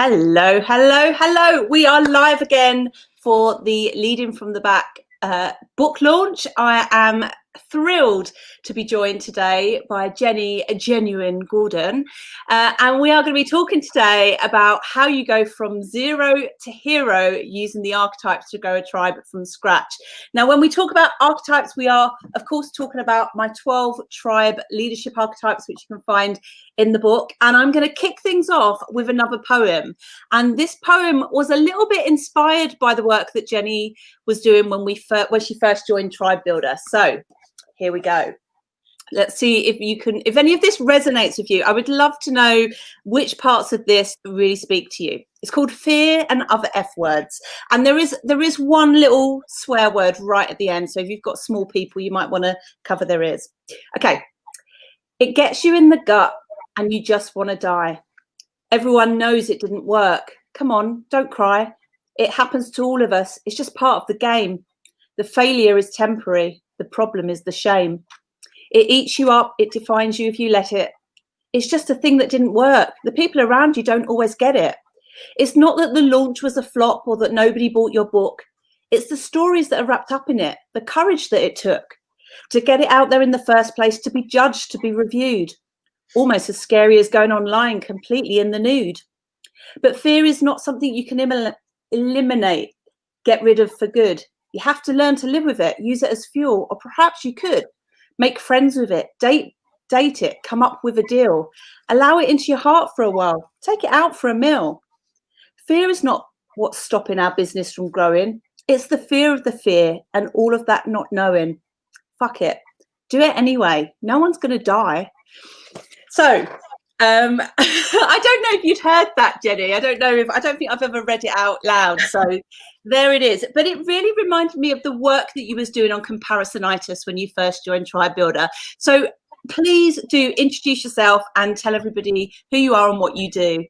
Hello, hello, hello. We are live again for the Leading from the Back book launch. I am thrilled to be joined today by Jenny Genuine Gordon, and we are going to be talking today about how you go from zero to hero using the archetypes to grow a tribe from scratch. Now, when we talk about archetypes, we are of course talking about my 12 tribe leadership archetypes, which you can find in the book, and I'm going to kick things off with another poem. And this poem was a little bit inspired by the work that Jenny was doing when she first joined Tribe Builder. So here we go. Let's see if any of this resonates with you. I would love to know which parts of this really speak to you. It's called Fear and Other F Words. And there is one little swear word right at the end. So if you've got small people, you might want to cover their ears. Okay. It gets you in the gut and you just want to die. Everyone knows it didn't work. Come on, don't cry. It happens to all of us. It's just part of the game. The failure is temporary. The problem is the shame. It eats you up. It defines you if you let it. It's just a thing that didn't work. The people around you don't always get it. It's not that the launch was a flop or that nobody bought your book. It's the stories that are wrapped up in it, the courage that it took to get it out there in the first place, to be judged, to be reviewed. Almost as scary as going online completely in the nude. But fear is not something you can eliminate, get rid of for good. You have to learn to live with it, use it as fuel, or perhaps you could make friends with it, date it, come up with a deal, allow it into your heart for a while, take it out for a meal. Fear is not what's stopping our business from growing. It's the fear of the fear and all of that not knowing. Fuck it. Do it anyway. No one's going to die. So, I don't know if you'd heard that, Jenny. I don't think I've ever read it out loud. So there it is. But it really reminded me of the work that you was doing on comparisonitis when you first joined Tribe Builder. So please do introduce yourself and tell everybody who you are and what you do.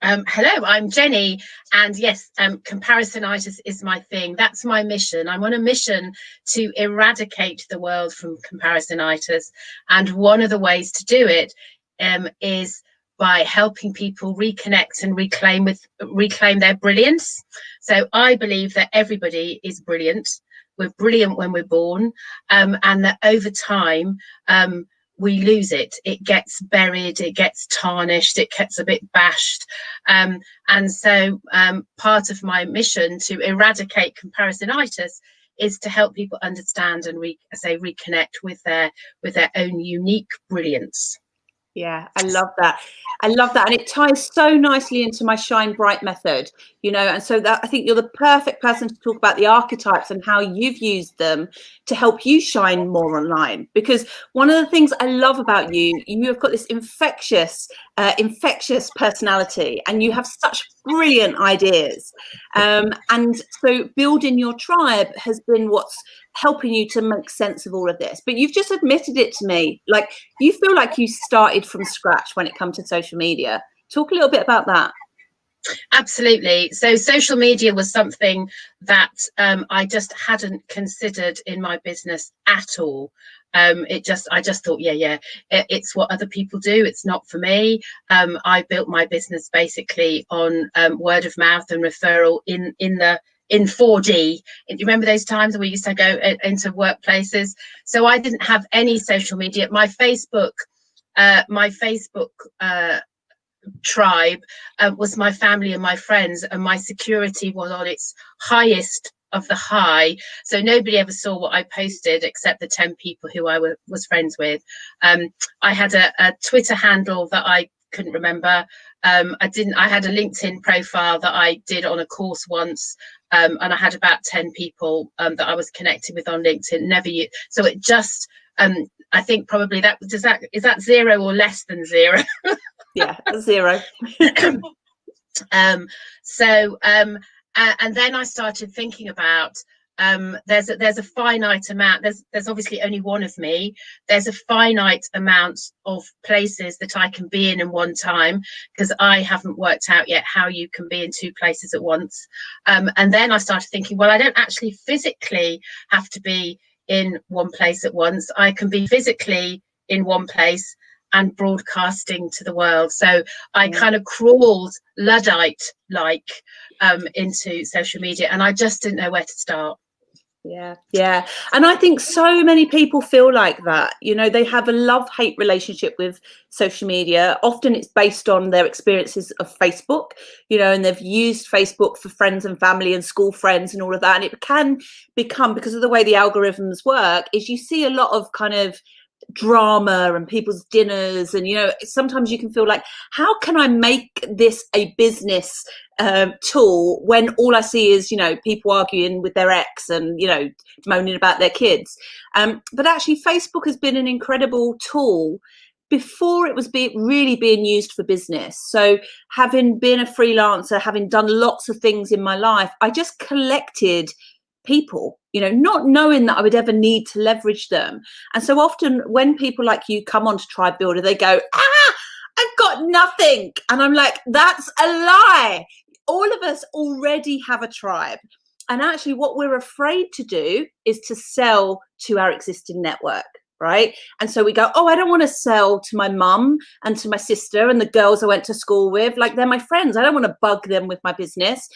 Hello, I'm Jenny, and yes, comparisonitis is my thing. That's my mission. I'm on a mission to eradicate the world from comparisonitis, and one of the ways to do it is by helping people reconnect and reclaim their brilliance. So I believe that everybody is brilliant. We're brilliant when we're born, and that over time we lose it. It gets buried, it gets tarnished, it gets a bit bashed. And so part of my mission to eradicate comparisonitis is to help people understand and reconnect with their own unique brilliance. Yeah, I love that. I love that. And it ties so nicely into my Shine Bright method, you know, and so that I think you're the perfect person to talk about the archetypes and how you've used them to help you shine more online. Because one of the things I love about you, you have got this infectious personality, and you have such brilliant ideas. And so building your tribe has been what's helping you to make sense of all of this. But you've just admitted it to me, like you feel like you started from scratch when it comes to social media. Talk a little bit about that. Absolutely. So social media was something that I just hadn't considered in my business at all. I just thought, it's what other people do. It's not for me. I built my business basically on word of mouth and referral in 4D. Do you remember those times when we used to go into workplaces? So I didn't have any social media. My Facebook tribe was my family and my friends, and my security was on its highest of the high. So nobody ever saw what I posted except the 10 people who I was friends with. I had a Twitter handle that I couldn't remember. I had a LinkedIn profile that I did on a course once, and I had about 10 people that I was connected with on LinkedIn. So it just I think probably is that 0 or less than 0? Yeah, 0. And then I started thinking about there's a finite amount. There's obviously only one of me. There's a finite amount of places that I can be in one time, because I haven't worked out yet how you can be in 2 places at once. And then I started thinking, well, I don't actually physically have to be in one place at once. I can be physically in one place and broadcasting to the world. So I kind of crawled Luddite like into social media, and I just didn't know where to start. Yeah. And I think so many people feel like that. You know, they have a love-hate relationship with social media. Often it's based on their experiences of Facebook, you know, and they've used Facebook for friends and family and school friends and all of that. And it can become, because of the way the algorithms work, is you see a lot of kind of drama and people's dinners, and you know, sometimes you can feel like, how can I make this a business tool when all I see is, you know, people arguing with their ex and, you know, moaning about their kids. But actually Facebook has been an incredible tool before it was really being used for business. So having been a freelancer, having done lots of things in my life, I just collected people, you know, not knowing that I would ever need to leverage them. And so often when people like you come onto Tribe Builder, they go, I've got nothing. And I'm like, that's a lie. All of us already have a tribe. And actually what we're afraid to do is to sell to our existing network, right? And so we go, oh, I don't want to sell to my mum and to my sister and the girls I went to school with. Like, they're my friends. I don't want to bug them with my business.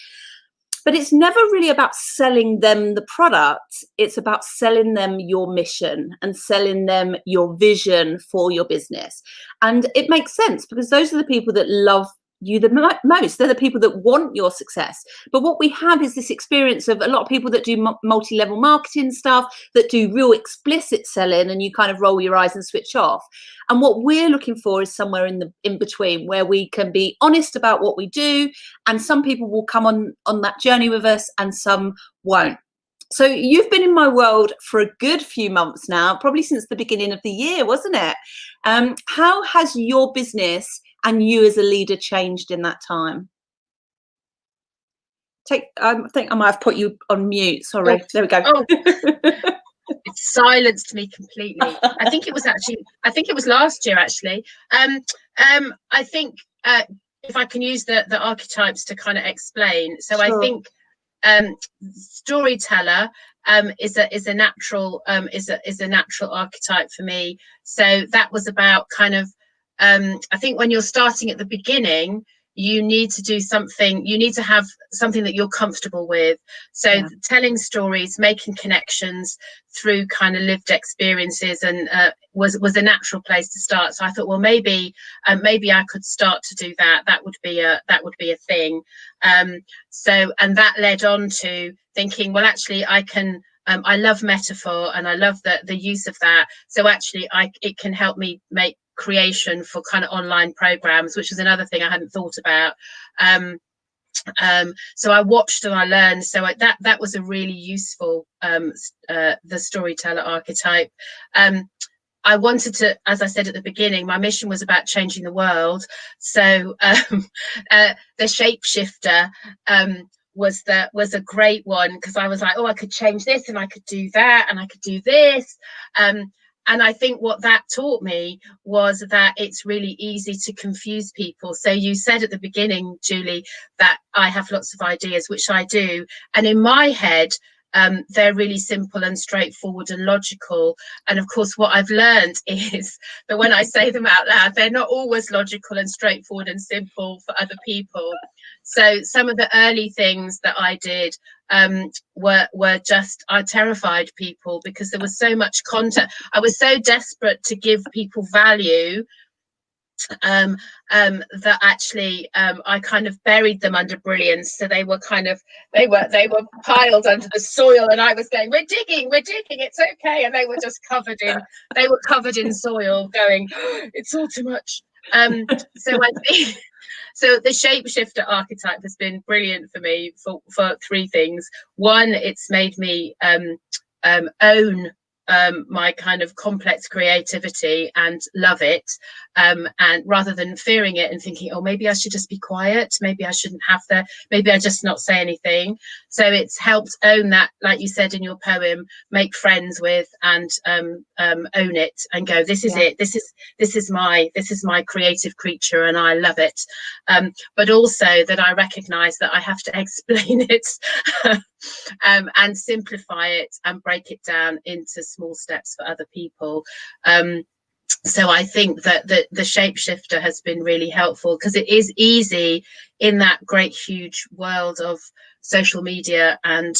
But it's never really about selling them the product. It's about selling them your mission and selling them your vision for your business. And it makes sense because those are the people that love you the most. They're the people that want your success. But what we have is this experience of a lot of people that do multi-level marketing stuff, that do real explicit selling, and you kind of roll your eyes and switch off. And what we're looking for is somewhere in between, where we can be honest about what we do, and some people will come on that journey with us and some won't. So you've been in my world for a good few months now, probably since the beginning of the year, wasn't it? How has your business and you as a leader changed in that time? I think I might have put you on mute. Sorry. There we go. It silenced me completely. I think it was last year actually. I think if I can use the archetypes to kind of explain. So sure. I think storyteller is a natural archetype for me. So that was about kind of I think when you're starting at the beginning, you need to do something, you need to have something that you're comfortable with. So telling stories, making connections through kind of lived experiences, and was a natural place to start. So I thought, well, maybe I could start to do that. That would be a thing. So, and that led on to thinking, well, actually I can, I love metaphor and I love the use of that. So actually it can help me make creation for kind of online programs, which is another thing I hadn't thought about. So I watched and I learned. So that was a really useful the storyteller archetype. I wanted to, as I said at the beginning, my mission was about changing the world. So the shapeshifter was a great one, because I was like, oh, I could change this and I could do that and I could do this. And I think what that taught me was that it's really easy to confuse people. So you said at the beginning, Julie, that I have lots of ideas, which I do. And in my head, they're really simple and straightforward and logical. And of course, what I've learned is that when I say them out loud, they're not always logical and straightforward and simple for other people. So some of the early things that I did were just, I terrified people because there was so much content. I was so desperate to give people value that actually I kind of buried them under brilliance. So they were piled under the soil, and I was going, we're digging, it's okay. And they were just covered in soil, going, it's all too much. So I think, so the shapeshifter archetype has been brilliant for me for three things. One, it's made me own my kind of complex creativity and love it, and rather than fearing it and thinking, oh, maybe I should just be quiet, maybe I shouldn't have maybe I just not say anything. So it's helped own that, like you said in your poem, make friends with and own it and go, this is it, this is my creative creature and I love it. But also that I recognize that I have to explain it and simplify it and break it down into small steps for other people. So I think that the shapeshifter has been really helpful, because it is easy in that great huge world of social media and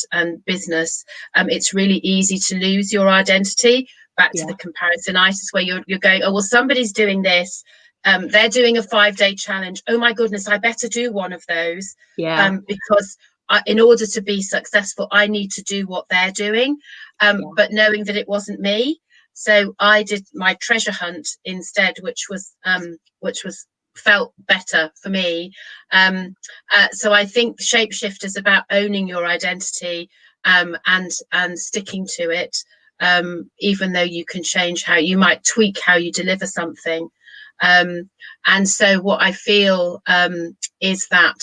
business. It's really easy to lose your identity back to the comparisonitis, where you're going, oh well, somebody's doing this, they're doing a 5-day challenge, oh my goodness, I better do one of those, because in order to be successful I need to do what they're doing, but knowing that it wasn't me. So I did my treasure hunt instead, which was felt better for me. So I think shapeshift is about owning your identity, and sticking to it, even though you can change how you might tweak how you deliver something. And so what I feel is that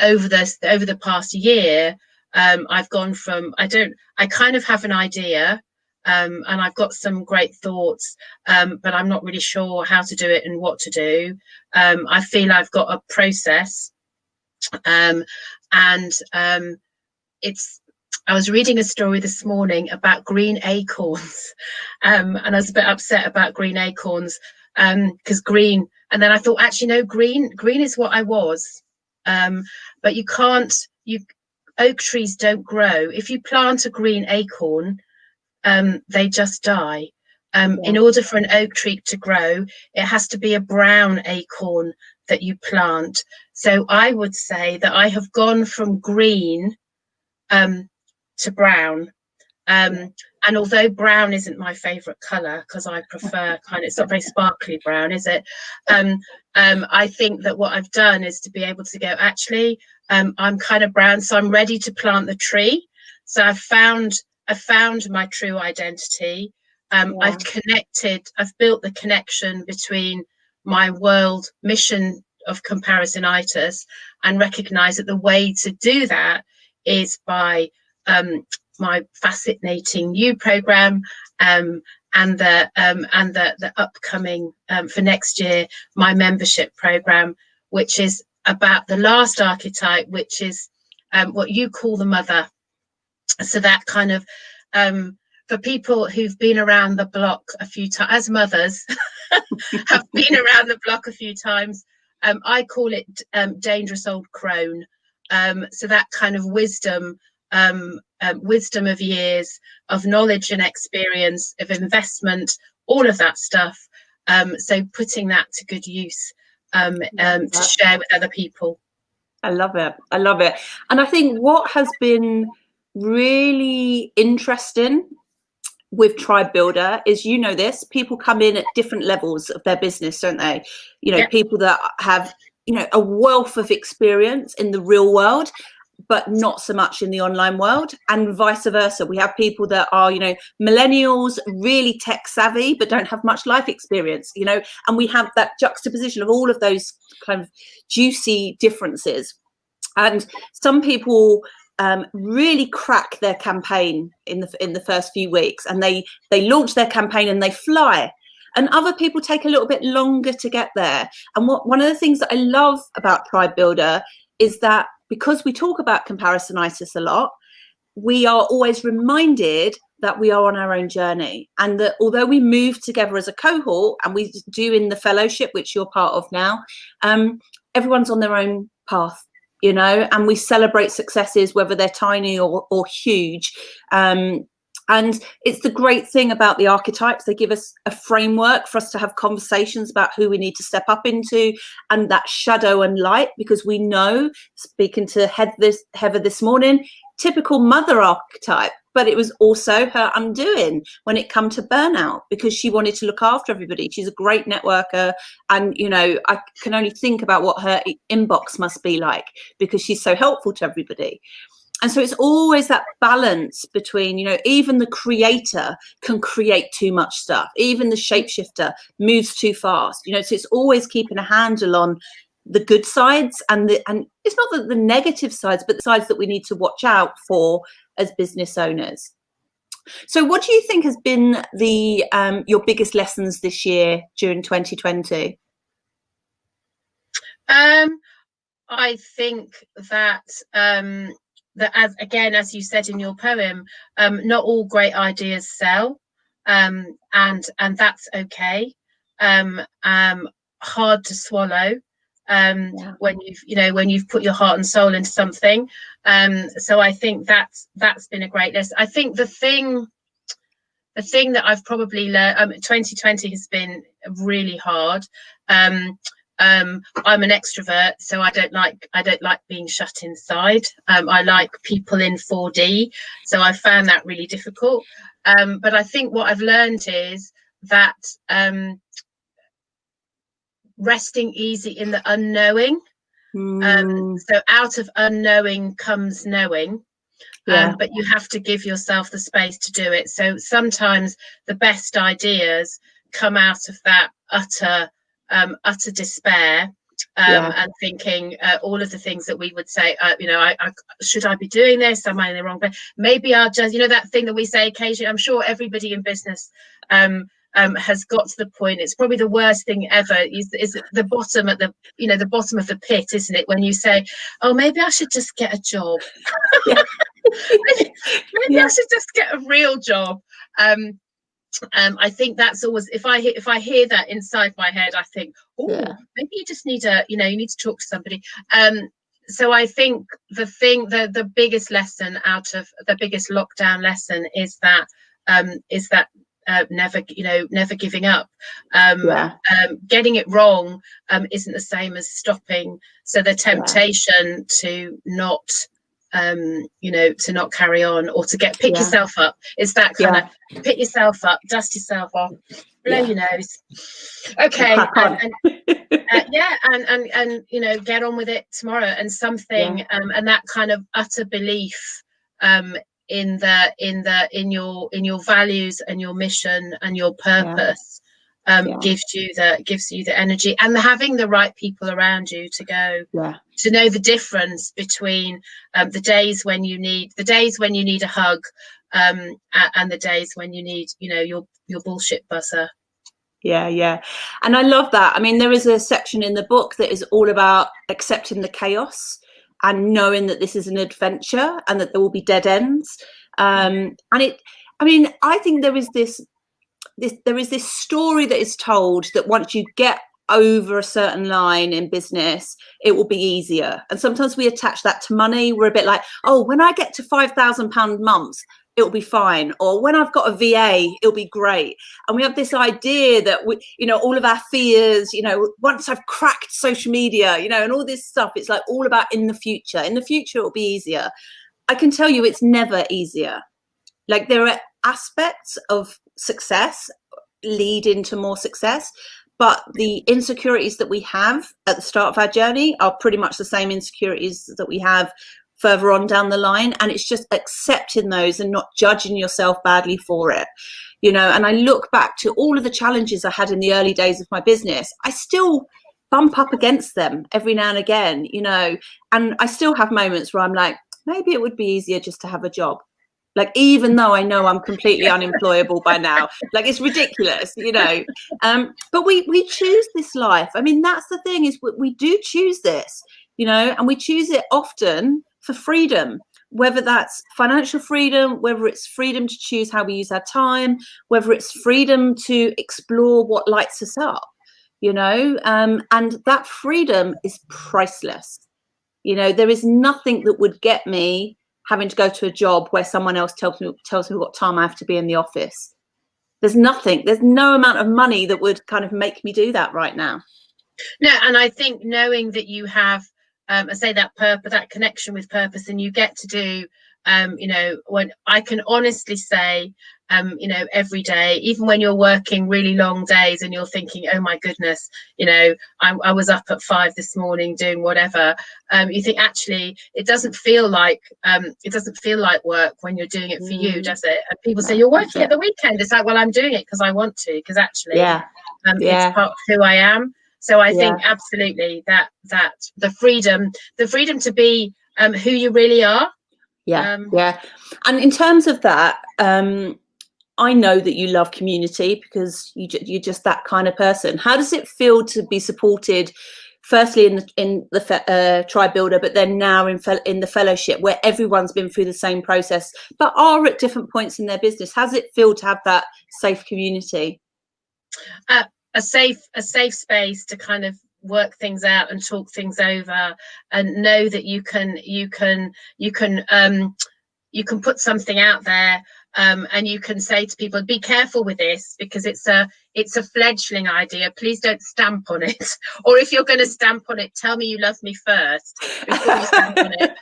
over the past year, I've gone from I kind of have an idea, and I've got some great thoughts, but I'm not really sure how to do it and what to do. I feel I've got a process, and I was reading a story this morning about green acorns, and I was a bit upset about green acorns, because green, and then I thought, actually no, green is what I was, but oak trees don't grow. If you plant a green acorn, they just die. In order for an oak tree to grow, it has to be a brown acorn that you plant. So I would say that I have gone from green to brown. And although brown isn't my favorite color, because I prefer it's not very sparkly brown, is it? I think that what I've done is to be able to go, actually, I'm kind of brown, so I'm ready to plant the tree. So I've found my true identity. I've built the connection between my world mission of comparisonitis, and recognize that the way to do that is by my Fascinating You program, and the upcoming for next year, my membership program, which is about the last archetype, which is what you call the mother. So that kind of for people who've been around the block a few times, as mothers have been around the block a few times, I call it dangerous old crone. So that kind of wisdom of years of knowledge and experience, of investment, all of that stuff. So putting that to good use, to share with other people. I love it. I love it. And I think what has been really interesting with Tribe Builder is, this, people come in at different levels of their business, don't they? People that have, a wealth of experience in the real world, but not so much in the online world, and vice versa. We have people that are, millennials, really tech savvy, but don't have much life experience, and we have that juxtaposition of all of those kind of juicy differences. And some people really crack their campaign in the first few weeks, and they launch their campaign and they fly. And other people take a little bit longer to get there. And one of the things that I love about Tribe Builder is that, because we talk about comparisonitis a lot, we are always reminded that we are on our own journey, and that although we move together as a cohort, and we do in the fellowship, which you're part of now, everyone's on their own path, and we celebrate successes, whether they're tiny or huge. And it's the great thing about the archetypes. They give us a framework for us to have conversations about who we need to step up into, and that shadow and light, because we know, speaking to Heather this morning, typical mother archetype, but it was also her undoing when it come to burnout, because she wanted to look after everybody. She's a great networker, and I can only think about what her inbox must be like, because she's so helpful to everybody. And so it's always that balance between, even the creator can create too much stuff. Even the shapeshifter moves too fast, so it's always keeping a handle on the good sides, and it's not the negative sides, but the sides that we need to watch out for as business owners. So what do you think has been your biggest lessons this year during 2020? I think that as you said in your poem, not all great ideas sell, and that's okay. hard to swallow when you've put your heart and soul into something. So I think that's been a great lesson. I think the thing that I've probably learned, 2020 has been really hard. I'm an extrovert, so I don't like being shut inside. I like people in 4D, so I found that really difficult. But I think what I've learned is that resting easy in the unknowing. So out of unknowing comes knowing. But you have to give yourself the space to do it. So sometimes the best ideas come out of that utter despair, and thinking all of the things that we would say, I should I be doing this? Am I in the wrong place? Maybe I'll just, that thing that we say occasionally. I'm sure everybody in business has got to the point. It's probably the worst thing ever. Is the bottom at the the bottom of the pit, isn't it? When you say, "Oh, maybe I should just get a job." maybe I should just get a real job. I think that's always, if I hear that inside my head, I think, maybe you just need you need to talk to somebody. So I think the biggest lesson out of the biggest lockdown lesson is that never giving up. Getting it wrong isn't the same as stopping. So the temptation to not to not carry on, or to pick yourself up, is that kind of pick yourself up, dust yourself off, blow your nose, okay, and get on with it tomorrow. And something and that kind of utter belief in your values and your mission and your purpose gives you the energy, and having the right people around you to know the difference between the days when you need a hug, and the days when you need your bullshit buzzer. And I love that. I mean, there is a section in the book that is all about accepting the chaos and knowing that this is an adventure and that there will be dead ends. I think there is this story that is told that once you get over a certain line in business, it will be easier. And sometimes we attach that to money. We're a bit like, oh, when I get to £5,000 months, it'll be fine. Or when I've got a VA, it'll be great. And we have this idea that we, all of our fears, once I've cracked social media, and all this stuff, it's like all about in the future. In the future, it'll be easier. I can tell you it's never easier. Like, there are aspects of success lead into more success, but the insecurities that we have at the start of our journey are pretty much the same insecurities that we have further on down the line. And it's just accepting those and not judging yourself badly for it. And I look back to all of the challenges I had in the early days of my business. I still bump up against them every now and again, and I still have moments where I'm like, maybe it would be easier just to have a job. Like, even though I know I'm completely unemployable by now, like, it's ridiculous, but we choose this life. I mean, that's the thing, is we do choose this, and we choose it often for freedom, whether that's financial freedom, whether it's freedom to choose how we use our time, whether it's freedom to explore what lights us up, and that freedom is priceless. There is nothing that would get me having to go to a job where someone else tells me what time I have to be in the office. There's no amount of money that would kind of make me do that right now. No, and I think knowing that you have, I say, that purpose, that connection with purpose, and you get to do, when I can honestly say, every day, even when you're working really long days and you're thinking, oh my goodness, I was up at 5 this morning doing whatever, you think, actually, it doesn't feel like work when you're doing it for you, does it? And people say, you're working at the weekend. It's like, well, I'm doing it because I want to, because actually it's part of who I am. So I think absolutely that the freedom to be who you really are. And in terms of that, I know that you love community, because you're just that kind of person. How does it feel to be supported, firstly in the Tribe Builder, but then now in the fellowship, where everyone's been through the same process but are at different points in their business? How does it feel to have that safe community? a safe space to kind of work things out and talk things over, and know that you can put something out there, and you can say to people, be careful with this, because it's a fledgling idea. Please don't stamp on it. Or if you're going to stamp on it, tell me you love me first before you stamp on it.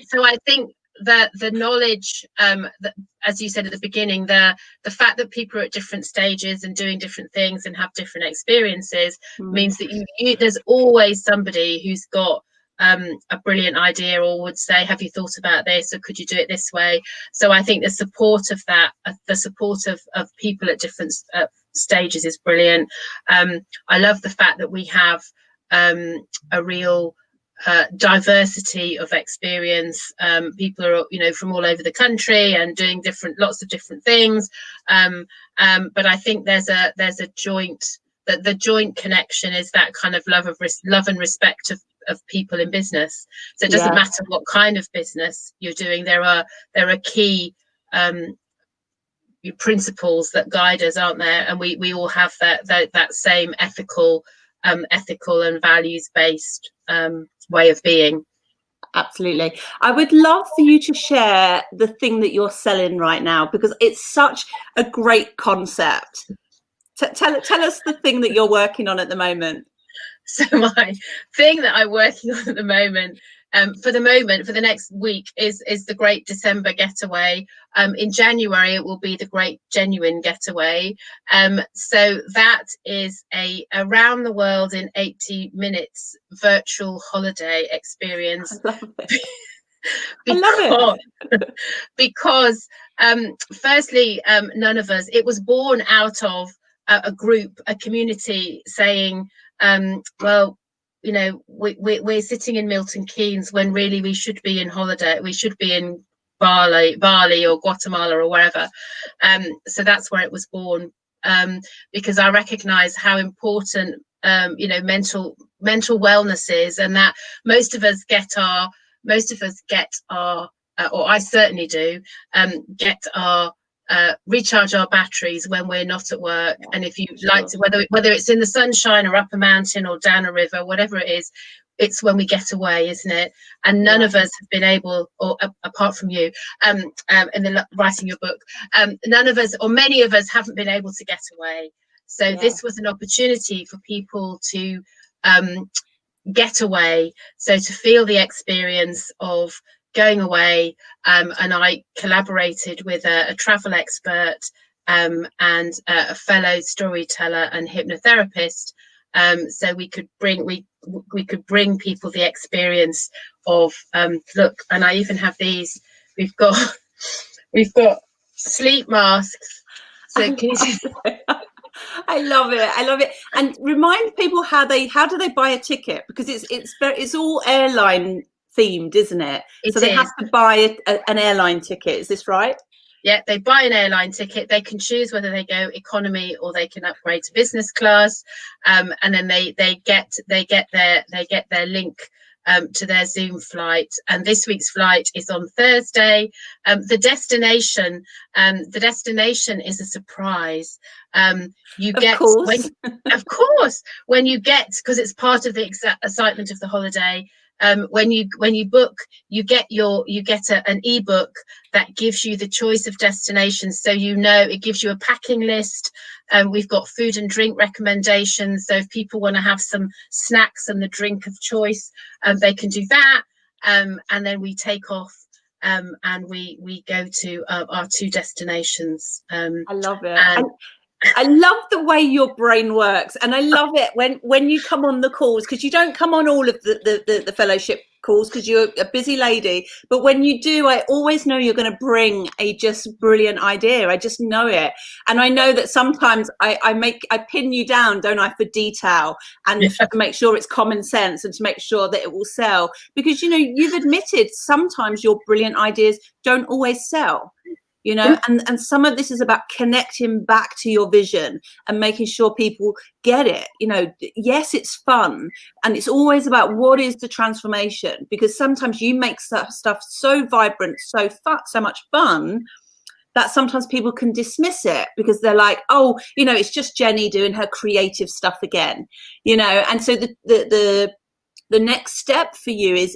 So I think that the knowledge, that, as you said at the beginning, the fact that people are at different stages and doing different things and have different experiences means that there's always somebody who's got a brilliant idea, or would say, have you thought about this, or could you do it this way? So I think the support of that, the support of people at different stages is brilliant. I love the fact that we have a real diversity of experience. People are, from all over the country and doing lots of different things. But I think there's a joint, that the joint connection is that kind of love and respect of people in business. So it doesn't matter what kind of business you're doing. There are key principles that guide us, aren't there? And we all have that same ethical and values-based way of being. Absolutely. I would love for you to share the thing that you're selling right now, because it's such a great concept. Tell us the thing that you're working on at the moment. So my thing that I'm working on at the moment, for the next week, is the Great December Getaway. In January, it will be the Great Genuine Getaway. So that is a around the world in 80 minutes virtual holiday experience. I love it. Because firstly, none of us, it was born out of a group, a community saying, well, we're sitting in Milton Keynes when really we should be in holiday. We should be in Bali or Guatemala or wherever. So that's where it was born, because I recognize how important mental wellness is, and that most of us get our, or I certainly do, get our recharge our batteries when we're not at work. And if you like to, whether it's in the sunshine or up a mountain or down a river, whatever it is, it's when we get away, isn't it? And none of us have been able, or apart from you, in the writing your book, none of us, or many of us, haven't been able to get away. So this was an opportunity for people to get away, so to feel the experience of going away. And I collaborated with a travel expert and a fellow storyteller and hypnotherapist, so we could bring people the experience of look. And I even have these. We've got sleep masks. So can you see? I love it. And remind people how do they buy a ticket, because it's all airline themed, isn't it? So they have to buy an airline ticket. Is this right? Yeah, they buy an airline ticket. They can choose whether they go economy or they can upgrade to business class, and then they get their link to their Zoom flight. And this week's flight is on Thursday. The destination is a surprise. You get, of course, when you get, because it's part of the excitement of the holiday. When you book, you get an ebook that gives you the choice of destinations. So it gives you a packing list. We've got food and drink recommendations. So if people want to have some snacks and the drink of choice, they can do that. And then we take off, and we go to our two destinations. I love it. I love the way your brain works, and I love it when you come on the calls, because you don't come on all of the fellowship calls because you're a busy lady, but when you do, I always know you're going to bring a just brilliant idea. I just know it, and I know that sometimes I pin you down, don't I, for detail and to make sure it's common sense and to make sure that it will sell, because you've admitted sometimes your brilliant ideas don't always sell. And some of this is about connecting back to your vision and making sure people get it. Yes, it's fun, and it's always about what is the transformation, because sometimes you make stuff so vibrant, so much fun, that sometimes people can dismiss it because they're like, oh, you know, it's just Jenny doing her creative stuff again, you know. And so the next step for you is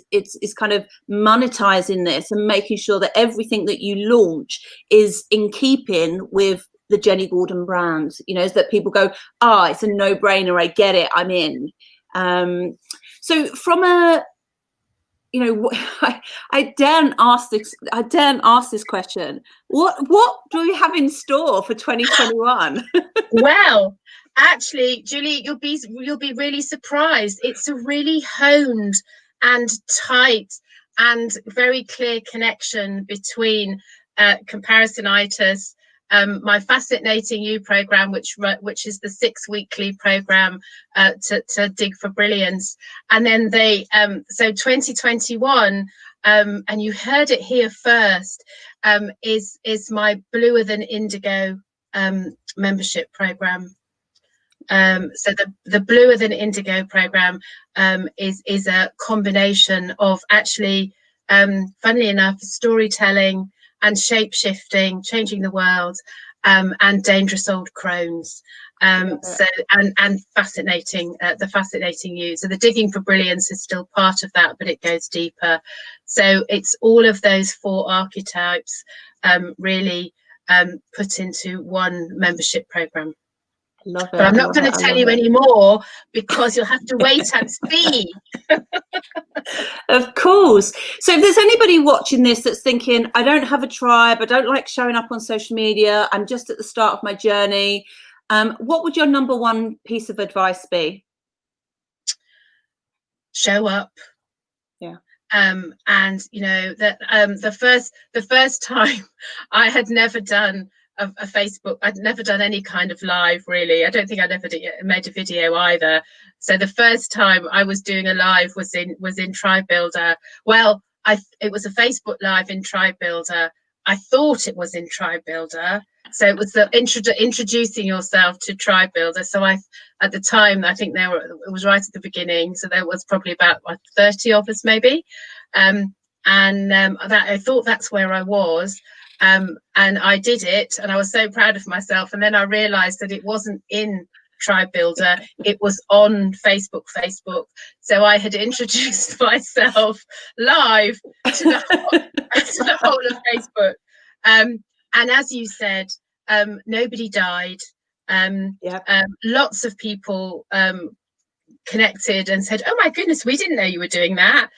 kind of monetizing this and making sure that everything that you launch is in keeping with the Jenny Gordon brand, you know, is that people go, it's a no-brainer, I get it, I'm in. So from a, you know, I daren't ask this question. What do we have in store for 2021? Well, actually, Julie, you'll be really surprised. It's a really honed and tight and very clear connection between Comparisonitis, my Fascinating You program, which is the 6-weekly program to dig for brilliance, and then so 2021, and you heard it here first, is my Bluer Than Indigo membership program. So the Bluer Than Indigo program is a combination of actually, funnily enough, storytelling and shape-shifting, changing the world, and dangerous old crones. So and fascinating, the Fascinating You. So the digging for brilliance is still part of that, but it goes deeper. So it's all of those 4 archetypes really put into one membership program. Love it. But I'm not going to tell you any more because you'll have to wait and see. Of course. So if there's anybody watching this that's thinking, I don't have a tribe, I don't like showing up on social media, I'm just at the start of my journey, what would your number one piece of advice be? Show up. Yeah. And you know that the first time I had never done a Facebook, I'd never done any kind of live, really. I don't think I'd ever made a video either. So the first time I was doing a live was in Tribe Builder. Well, it was a Facebook live in Tribe Builder. I thought it was in Tribe Builder. So it was the introducing yourself to Tribe Builder. So at the time, I think it was right at the beginning. So there was probably about 30 of us maybe. That I thought that's where I was. And I did it, and I was so proud of myself. And then I realized that it wasn't in Tribe Builder, it was on Facebook. So I had introduced myself live to the whole of Facebook. And as you said, nobody died. Lots of people connected and said, oh my goodness, we didn't know you were doing that.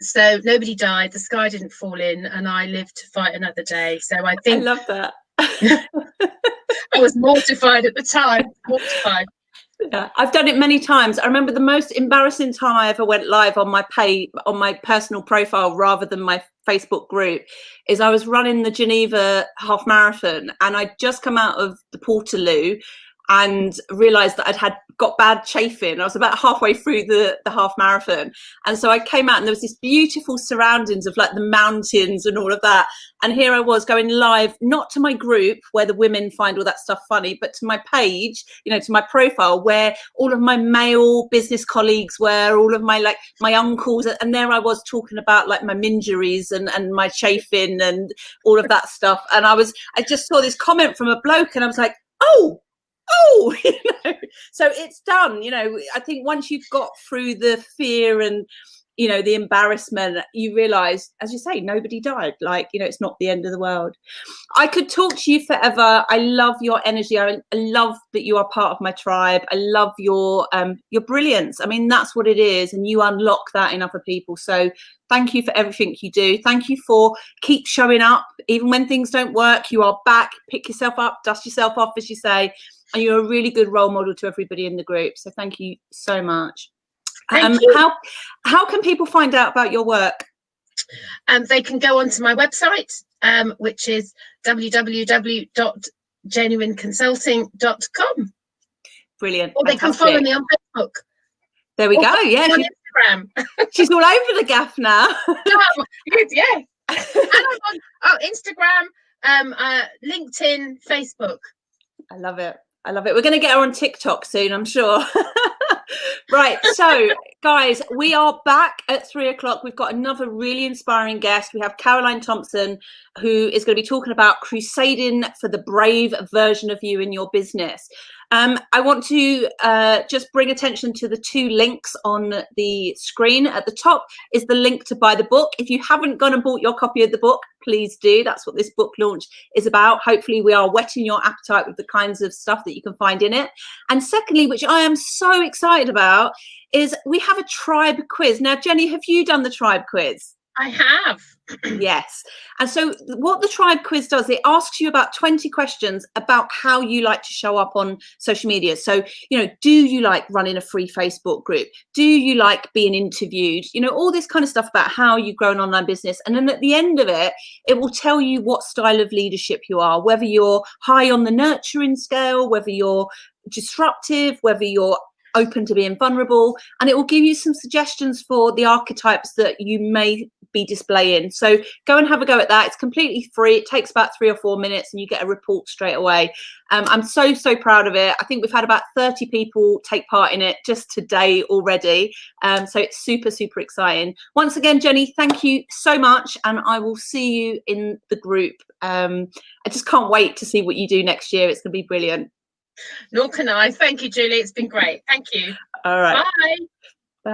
So nobody died, the sky didn't fall in, and I lived to fight another day. So I think I love that. I was mortified at the time. Mortified. Yeah, I've done it many times. I remember the most embarrassing time I ever went live on my personal profile rather than my Facebook group is I was running the Geneva half marathon, and I'd just come out of the Portaloo and realized that I'd got bad chafing. I was about halfway through the half marathon, and so I came out and there was this beautiful surroundings of like the mountains and all of that, and here I was going live, not to my group where the women find all that stuff funny, but to my page, you know, to my profile where all of my male business colleagues were, all of my my uncles, and there I was talking about like my mingeries and my chafing and all of that stuff. And I just saw this comment from a bloke and I was like, oh, you know, so it's done. You know, I think once you've got through the fear and, you know, the embarrassment, you realize, as you say, nobody died. Like, you know, it's not the end of the world. I could talk to you forever. I love your energy. I love that you are part of my tribe. I love your brilliance. I mean, that's what it is, and you unlock that in other people. So thank you for everything you do. Thank you for keep showing up even when things don't work. You are back. Pick yourself up, dust yourself off, as you say. And you're a really good role model to everybody in the group. So thank you so much. Thank you. How can people find out about your work? They can go onto my website, which is www.genuineconsulting.com. Brilliant. Or they can follow me on Facebook. There we go. Yeah. On Instagram. She's all over the gaff now. Yeah. And I'm on Instagram, LinkedIn, Facebook. I love it. We're going to get her on TikTok soon, I'm sure. Right, so guys, we are back at 3 o'clock. We've got another really inspiring guest. We have Caroline Thompson, who is going to be talking about crusading for the brave version of you in your business. I want to just bring attention to the 2 links on the screen. At the top is the link to buy the book. If you haven't gone and bought your copy of the book, please do. That's what this book launch is about. Hopefully we are whetting your appetite with the kinds of stuff that you can find in it. And secondly, which I am so excited about, is we have a tribe quiz. Now, Jenny, have you done the tribe quiz? I have. Yes. And so what the tribe quiz does, it asks you about 20 questions about how you like to show up on social media. So, you know, do you like running a free Facebook group? Do you like being interviewed? You know, all this kind of stuff about how you grow an online business. And then at the end of it, it will tell you what style of leadership you are, whether you're high on the nurturing scale, whether you're disruptive, whether you're open to being vulnerable, and it will give you some suggestions for the archetypes that you may be displaying. So go and have a go at that. It's completely free. It takes about 3 or 4 minutes and you get a report straight away. I'm so proud of it. I think we've had about 30 people take part in it just today already. So it's super exciting. Once again, Jenny, thank you so much, and I will see you in the group. I just can't wait to see what you do next year. It's going to be brilliant. Nor can I. Thank you, Julie. It's been great. Thank you. All right. Bye.